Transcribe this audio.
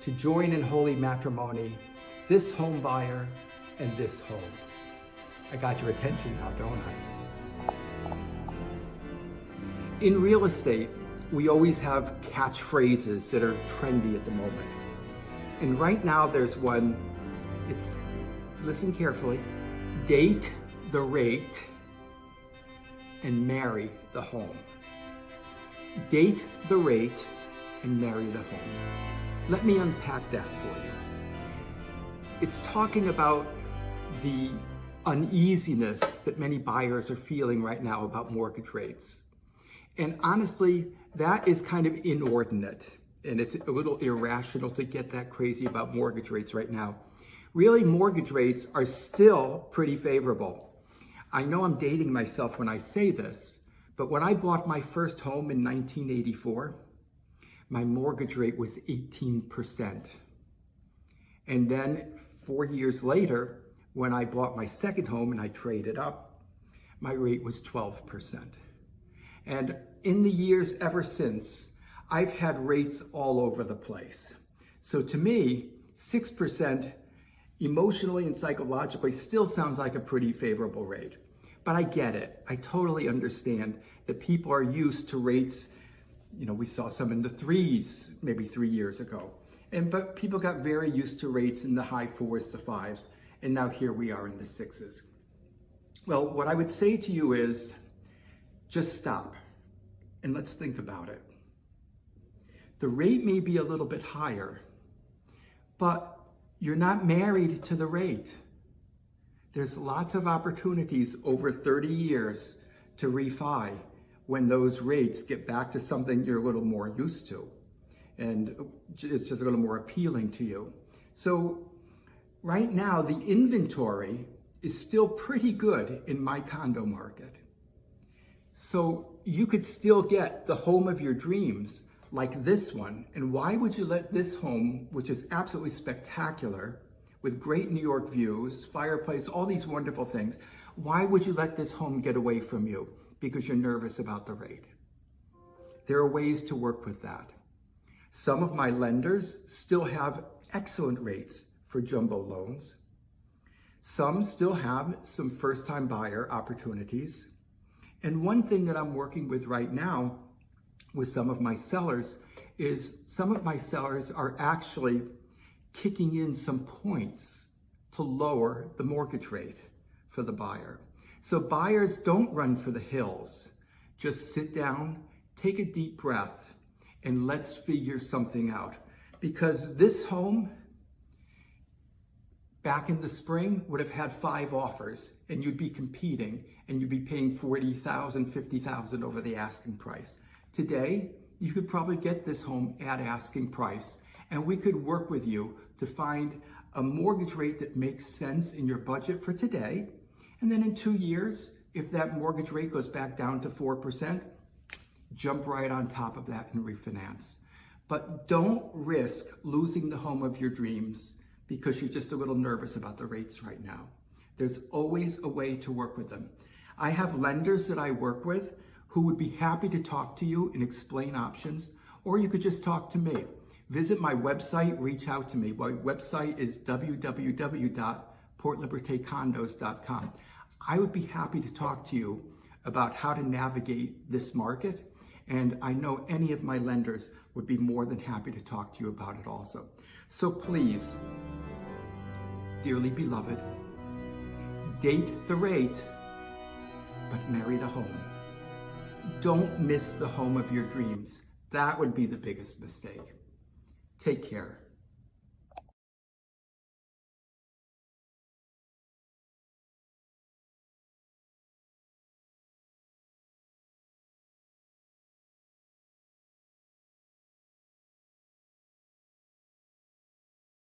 to join in holy matrimony, this home buyer and this home. I got your attention now, don't I? In real estate, we always have catchphrases that are trendy at the moment. And right now there's one, it's, listen carefully, date the rate and marry the home. Date the rate and marry the home. Let me unpack that for you. It's talking about the uneasiness that many buyers are feeling right now about mortgage rates. And honestly, that is kind of inordinate. And it's a little irrational to get that crazy about mortgage rates right now. Really, mortgage rates are still pretty favorable. I know I'm dating myself when I say this, but when I bought my first home in 1984, my mortgage rate was 18%. And then 4 years later, when I bought my second home and I traded up, my rate was 12%. And in the years ever since, I've had rates all over the place. So to me, 6% emotionally and psychologically still sounds like a pretty favorable rate. But I get it. I totally understand that people are used to rates. You know, we saw some in the threes maybe 3 years ago. But people got very used to rates in the high fours to fives. And now here we are in the sixes. Well, what I would say to you is just stop and let's think about it. The rate may be a little bit higher, but you're not married to the rate. There's lots of opportunities over 30 years to refi when those rates get back to something you're a little more used to and it's just a little more appealing to you. So right now, the inventory is still pretty good in my condo market. So you could still get the home of your dreams like this one. And why would you let this home, which is absolutely spectacular, with great New York views, fireplace, all these wonderful things, why would you let this home get away from you? Because you're nervous about the rate. There are ways to work with that. Some of my lenders still have excellent rates for jumbo loans. Some still have some first-time buyer opportunities. And one thing that I'm working with right now with some of my sellers is some of my sellers are actually kicking in some points to lower the mortgage rate for the buyer. So buyers don't run for the hills. Just sit down, take a deep breath, and let's figure something out. Because this home, back in the spring, would have had 5 offers, and you'd be competing, and you'd be paying $40,000, $50,000 over the asking price. Today, you could probably get this home at asking price, and we could work with you to find a mortgage rate that makes sense in your budget for today. And then in 2 years, if that mortgage rate goes back down to 4%, jump right on top of that and refinance. But don't risk losing the home of your dreams because you're just a little nervous about the rates right now. There's always a way to work with them. I have lenders that I work with who would be happy to talk to you and explain options, or you could just talk to me. Visit my website, reach out to me. My website is www.portlibertecondos.com. I would be happy to talk to you about how to navigate this market, and I know any of my lenders would be more than happy to talk to you about it also. So please, dearly beloved, date the rate, but marry the home. Don't miss the home of your dreams. That would be the biggest mistake. Take care.